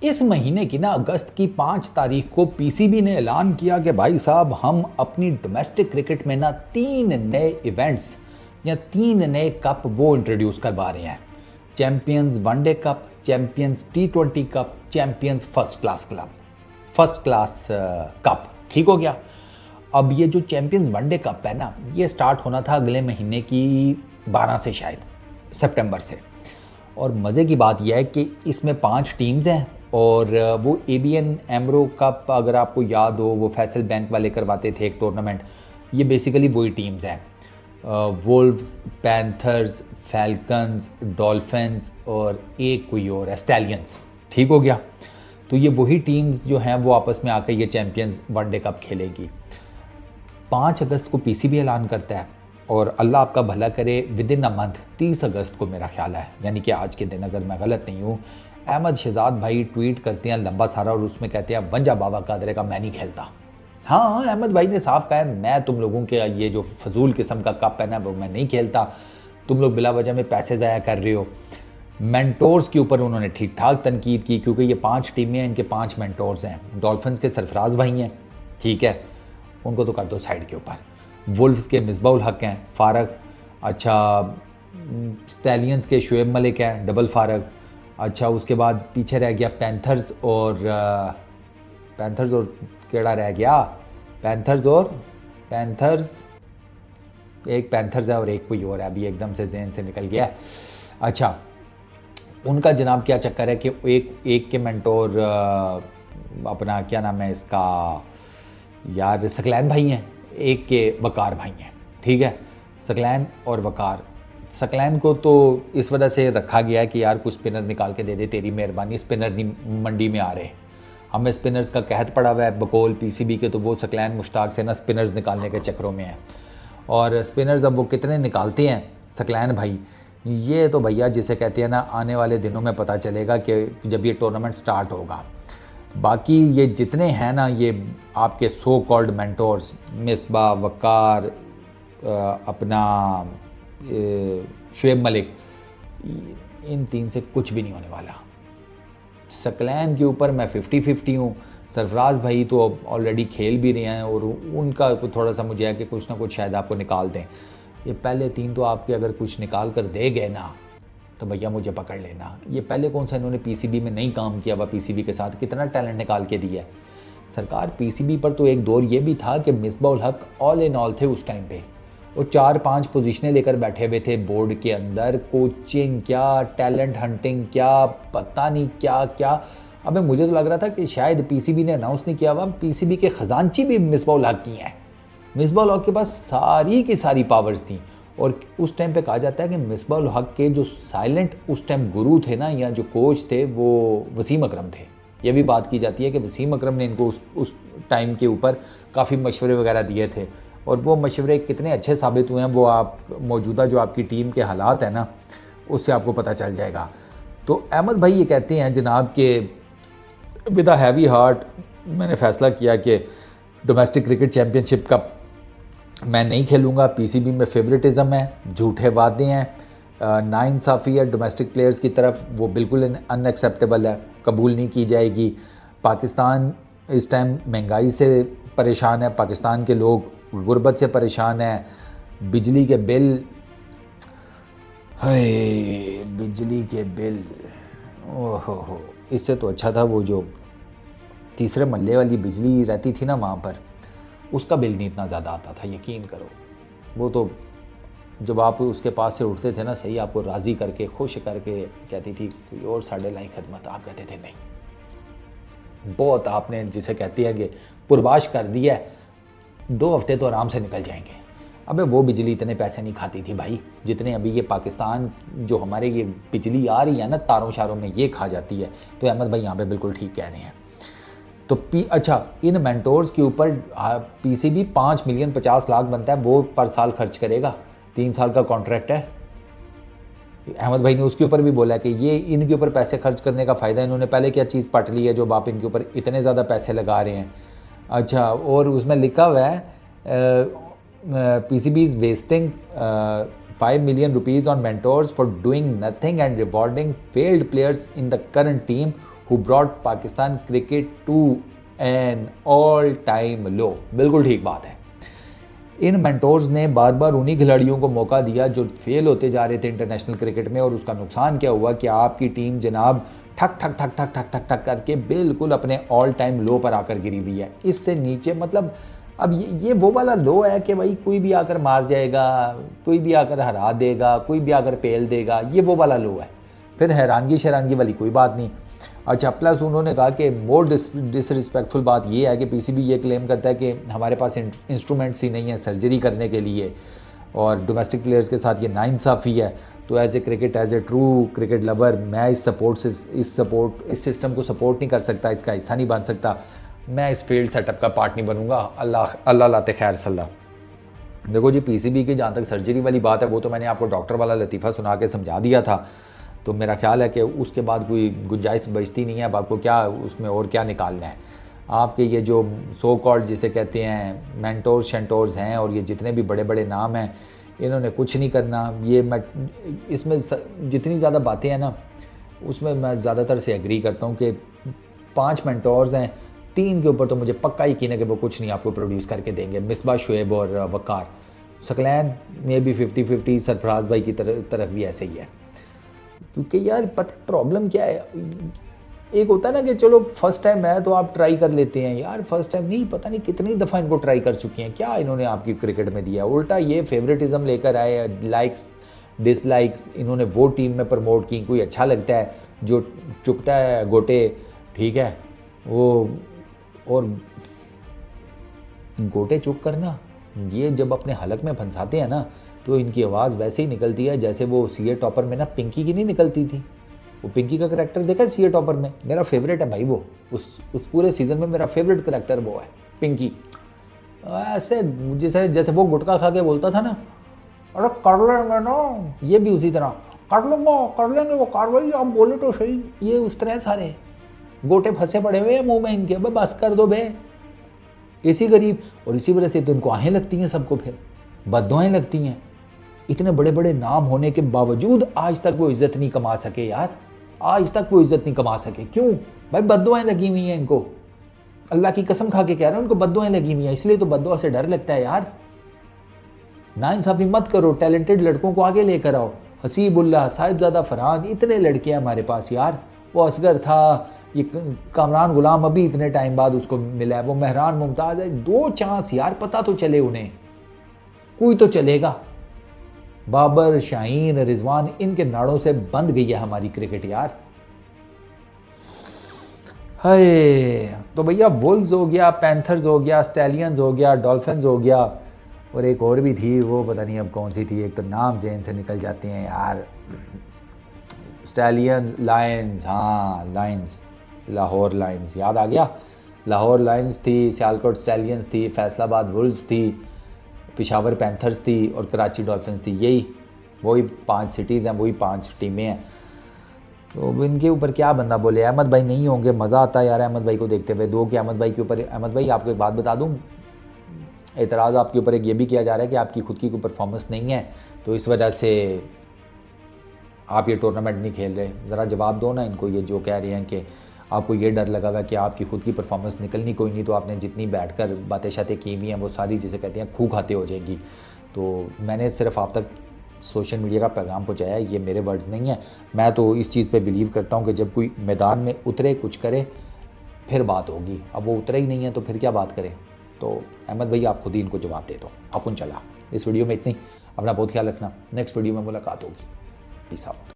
इस महीने की ना अगस्त की 5 तारीख को पीसीबी ने ऐलान किया कि भाई साहब हम अपनी डोमेस्टिक क्रिकेट में ना 3 नए इवेंट्स या 3 नए कप वो इंट्रोड्यूस करवा रहे हैं। Champions one day cup, champions T20 cup, champions first class cup. ठीक हो गया। अब ये जो चैंपियंस वनडे कप है ना, ये स्टार्ट होना था अगले महीने की 12 से, शायद सितंबर से। और मज़े की बात यह है कि इसमें 5 टीम्स हैं और वो ABN AMRO कप, अगर आपको याद हो, वो फैसल बैंक वाले करवाते थे एक टूर्नामेंट। ये बेसिकली वही टीम्स हैं, वुल्व्स, पैंथर्स, फैल्कन्स, डॉल्फिन्स और एक कोई और स्टैलियंस। ठीक हो गया। तो ये वही टीम्स जो हैं वो आपस में आकर ये चैंपियंस वनडे कप खेलेगी। 5 अगस्त को पीसीबी ऐलान करता है और अल्लाह आपका भला करे, विद इन अ मंथ 30 अगस्त को मेरा ख्याल है, यानी कि आज के दिन अगर मैं गलत नहीं हूँ, अहमद शहजाद भाई ट्वीट करते हैं लंबा सारा और उसमें कहते हैं वंजा बाबा कादरे का मैं नहीं खेलता। हाँ, अहमद भाई ने साफ कहा है मैं तुम लोगों के ये जो फजूल किस्म का कप है ना वो मैं नहीं खेलता, तुम लोग बिला वजह में पैसे ज़ाया कर रहे हो। मेंटोर्स के ऊपर उन्होंने ठीक ठाक तनकीद की, क्योंकि ये 5 टीमें हैं, इनके 5 मेंटोर्स हैं। डॉल्फिन्स के सरफराज भाई हैं, ठीक है, उनको तो कर दो साइड के ऊपर। वुल्फ्स के मिसबाउल हक हैं, फारक। अच्छा, स्टैलियंस के शुएब मलिक हैं, डबल फारक। अच्छा, उसके बाद पीछे रह गया पैंथर्स और केड़ा रह गया, पैंथर्स एक पैंथर्स है और एक कोई और है, अभी एकदम से जहन से निकल गया। अच्छा, उनका जनाब क्या चक्कर है कि एक के मेंटोर अपना क्या नाम है इसका यार, सकलैन भाई हैं, एक के वकार भाई हैं। ठीक है, सकलैन और वकार। सकलैन को तो इस वजह से रखा गया है कि यार कुछ स्पिनर निकाल के दे दे, तेरी मेहरबानी, स्पिनर नहीं मंडी में आ रहे, हमें स्पिनर्स का कहत पड़ा हुआ है बकौल पीसीबी के, तो वो सकलैन मुश्ताक से ना स्पिनर्स निकालने के चक्करों में है। और स्पिनर्स अब वो कितने निकालते हैं सकलैन भाई, ये तो भैया जिसे कहते हैं ना आने वाले दिनों में पता चलेगा कि जब ये टूर्नामेंट स्टार्ट होगा। बाकी ये जितने हैं ना ये आपके सो कॉल्ड मेंटोर्स, मिसबा, वकार, अपना शुएब मलिक, इन 3 से कुछ भी नहीं होने वाला। सकलैन के ऊपर मैं 50-50 हूँ। सरफराज भाई तो ऑलरेडी खेल भी रहे हैं और उनका थोड़ा सा मुझे है कि कुछ ना कुछ शायद आपको निकाल दें। ये पहले 3 तो आपके अगर कुछ निकाल कर दे गए ना तो भैया मुझे पकड़ लेना। ये पहले कौन सा इन्होंने पीसीबी में नहीं काम किया हुआ, पीसीबी के साथ कितना टैलेंट निकाल के दिया है सरकार। पीसीबी पर तो एक दौर ये भी था कि मिसबाउल हक ऑल इन ऑल थे उस टाइम पे, वो 4-5 पोजीशनें लेकर बैठे हुए थे बोर्ड के अंदर, कोचिंग क्या, टैलेंट हंटिंग क्या, पता नहीं क्या क्या। अबे मुझे तो लग रहा था कि शायद पीसीबी ने अनाउंस नहीं किया हुआ, पीसीबी के खजांची भी मिसबाउल हक की हैं। मिसबाउल हक के पास सारी की सारी पावर्स थी और उस टाइम पे कहा जाता है कि मिसबाउल हक के जो साइलेंट उस टाइम गुरु थे ना, या जो कोच थे, वो वसीम अकरम थे। ये भी बात की जाती है कि वसीम अकरम ने इनको उस टाइम के ऊपर काफ़ी मशवरे वगैरह दिए थे और वो मशवरे कितने अच्छे साबित हुए हैं वो आप मौजूदा जो आपकी टीम के हालात हैं ना उससे आपको पता चल जाएगा। तो अहमद भाई ये कहते हैं जनाब के विद अ हैवी हार्ट मैंने फ़ैसला किया कि डोमेस्टिक क्रिकेट चैम्पियनशिप का मैं नहीं खेलूँगा, पीसीबी में फेवरेटिज़म है, झूठे वादे हैं, नाइंसाफ़ी है डोमेस्टिक प्लेयर्स की तरफ, वो बिल्कुल अनएक्सेप्टेबल है, कबूल नहीं की जाएगी। पाकिस्तान इस टाइम महंगाई से परेशान है, पाकिस्तान के लोग गुर्बत से परेशान हैं, बिजली के बिल, हाय बिजली के बिल, ओहो, इससे तो अच्छा था वो जो तीसरे मल्ले वाली बिजली रहती थी ना वहाँ पर, उसका बिल नहीं इतना ज़्यादा आता था, यकीन करो। वो तो जब आप उसके पास से उठते थे ना, सही आपको राज़ी करके खुश करके कहती थी कोई और साढ़े लाई खदमत, आप कहते थे नहीं, बहुत आपने जिसे कहती है कि पुरबाश कर दिया है, 2 हफ्ते तो आराम से निकल जाएंगे। अबे वो बिजली इतने पैसे नहीं खाती थी भाई जितने अभी ये पाकिस्तान जो हमारे ये बिजली आ रही है ना तारों शारों में, ये खा जाती है। तो अहमद भाई यहाँ पे बिल्कुल ठीक कह रहे हैं। तो अच्छा, इन मेंटोर्स के ऊपर पीसीबी 5 मिलियन 50 लाख बनता है, वो पर साल खर्च करेगा, 3 साल का कॉन्ट्रैक्ट है। अहमद भाई ने उसके ऊपर भी बोला कि ये इनके ऊपर पैसे खर्च करने का फ़ायदा इन्होंने पहले क्या चीज़ पट ली है जो आप इनके ऊपर इतने ज़्यादा पैसे लगा रहे हैं। अच्छा, और उसमें लिखा हुआ है PCB is wasting 5 million rupees on mentors for doing nothing and rewarding failed players in the current team who brought Pakistan cricket to an all time low. बिल्कुल ठीक बात है। इन मेंटोर्स ने बार बार उन्हीं खिलाड़ियों को मौका दिया जो फेल होते जा रहे थे इंटरनेशनल क्रिकेट में, और उसका नुकसान क्या हुआ कि आपकी टीम जनाब ठक ठक ठक ठक ठक ठक ठक करके बिल्कुल अपने ऑल टाइम लो पर आकर गिरी हुई है। इससे नीचे मतलब अब ये वो वाला लो है कि भाई कोई भी आकर मार जाएगा, कोई भी आकर हरा देगा, कोई भी आकर पेल देगा, ये वो वाला लो है। फिर हैरानगी शरानगी वाली कोई बात नहीं। अच्छा, प्लस उन्होंने कहा कि मोर डिसरिस्पेक्टफुल बात ये है कि पीसीबी ये क्लेम करता है कि हमारे पास इंस्ट्रूमेंट्स ही नहीं है सर्जरी करने के लिए, और डोमेस्टिक प्लेयर्स के साथ ये नाइंसाफ़ी है। तो as a cricket, as a true cricket lover, मैं इस सिस्टम को सपोर्ट नहीं कर सकता, इसका हिस्सा नहीं बन सकता। मैं इस फील्ड सेटअप का पार्ट नहीं बनूंगा। अल्लाह लाते खैर सल्ला। देखो जी, पीसीबी की जहाँ तक सर्जरी वाली बात है वो तो मैंने आपको डॉक्टर वाला लतीफ़ा सुना के समझा दिया था। तो मेरा ख्याल है कि उसके बाद कोई गुंजाइश बचती नहीं है। अब आपको क्या उसमें और क्या निकालना है। आपके ये जो सो कॉल्ड जिसे कहते हैं मेंटोर्स शेंटोर्स हैं, और ये जितने भी बड़े बड़े नाम हैं, इन्होंने कुछ नहीं करना। ये मैं इसमें जितनी ज़्यादा बातें हैं ना, उसमें मैं ज़्यादातर से एग्री करता हूँ कि 5 मेंटोर्स हैं, 3 के ऊपर तो मुझे पक्का यकीन है कि वो कुछ नहीं आपको प्रोड्यूस करके देंगे। मिसबा, शुएब और वकार। सकलैन में भी 50-50, सरफराज भाई की तरफ भी ऐसे ही है। क्योंकि यार पता प्रॉब्लम क्या है, एक होता है ना कि चलो फर्स्ट टाइम है तो आप ट्राई कर लेते हैं। यार फर्स्ट टाइम नहीं, पता नहीं कितनी दफ़ा इनको ट्राई कर चुकी हैं। क्या इन्होंने आपकी क्रिकेट में दिया? उल्टा ये फेवरेटिज़म लेकर आए, लाइक्स डिसलाइक्स इन्होंने वो टीम में प्रमोट की। कोई अच्छा लगता है जो चुकता है गोटे, ठीक है वो, और गोटे चुक करना, ये जब अपने हलक में फंसाते हैं ना तो इनकी आवाज़ वैसे ही निकलती है जैसे वो सीए टॉपर में ना पिंकी की नहीं निकलती थी। वो पिंकी का करैक्टर देखा सीए टॉपर में, मेरा फेवरेट है भाई वो। उस पूरे सीज़न में मेरा फेवरेट करैक्टर वो है, पिंकी। ऐसे जैसे वो गुटखा खा के बोलता था ना, अरे कर लेंगे ना, ये भी उसी तरह कर लेंगे वो कार्रवाई, आप बोले तो सही। ये उस तरह सारे गोटे फंसे पड़े हुए हैं मुँह में इनके, बस कर दो बे, इसी गरीब। और इसी वजह से तो इनको आहें लगती हैं, सबको फिर बद्दुआएं लगती हैं। इतने बड़े बड़े नाम होने के बावजूद आज तक वो इज्जत नहीं कमा सके यार, आज तक वो इज्जत नहीं कमा सके। क्यों भाई? बद्दुआएं लगी हुई हैं इनको, अल्लाह की कसम खा के कह रहा हूं, उनको बद्दुआएं लगी हुई हैं। इसलिए तो बद्दुआ से डर लगता है यार। नाइंसाफी मत करो, टैलेंटेड लड़कों को आगे लेकर आओ। हसीबुल्लाह, साहिबजादा फरहान, इतने लड़के हैं हमारे पास यार। वो असगर था, ये कामरान गुलाम अभी इतने टाइम बाद उसको मिला है, वो मेहरान मुमताज़ है। 2 चांस यार, पता तो चले उन्हें, कोई तो चलेगा। बाबर, शाहीन, रिजवान, इनके नाड़ों से बंद गई है हमारी क्रिकेट यार। हाय, तो भैया वुल्व्स हो गया, पैंथर्स हो गया, स्टैलियंस हो गया, डॉल्फिन्स हो गया, और एक और भी थी, वो पता नहीं अब कौन सी थी। एक तो नाम ज़हन से निकल जाते हैं यार। स्टैलियंस, लायंस, हाँ लायंस, लाहौर लायंस याद आ गया। लाहौर लायंस थी, सियालकोट स्टैलियंस थी, फैसलाबाद वुल्व्स थी, पेशावर पैंथर्स थी, और कराची डॉल्फिन्स थी। यही वही 5 सिटीज़ हैं, वही 5 टीमें हैं। तो इनके ऊपर क्या बंदा बोले। अहमद भाई नहीं होंगे, मज़ा आता है यार अहमद भाई को देखते हुए। 2 के अहमद भाई के ऊपर। अहमद भाई आपको एक बात बता दूँ, एतराज़ आपके ऊपर एक ये भी किया जा रहा है कि आपकी खुद की कोई परफॉर्मेंस नहीं है, तो इस वजह से आप ये टूर्नामेंट नहीं खेल रहे। ज़रा जवाब दो ना इनको, ये जो कह रहे हैं कि आपको ये डर लगा हुआ है कि आपकी खुद की परफॉर्मेंस निकलनी कोई नहीं, तो आपने जितनी बैठकर बातें शातें की हुई हैं वो सारी जिसे कहते हैं खूह खाते हो जाएंगी। तो मैंने सिर्फ आप तक सोशल मीडिया का पैगाम पहुँचाया है, ये मेरे वर्ड्स नहीं हैं। मैं तो इस चीज़ पे बिलीव करता हूँ कि जब कोई मैदान में उतरे, कुछ करे, फिर बात होगी। अब वो उतरे ही नहीं है तो फिर क्या बात करें। तो अहमद भाई आप खुद ही इनको जवाब दे दो। अपन चला इस वीडियो में इतनी। अपना बहुत ख्याल रखना, नेक्स्ट वीडियो में मुलाकात होगी। Peace out.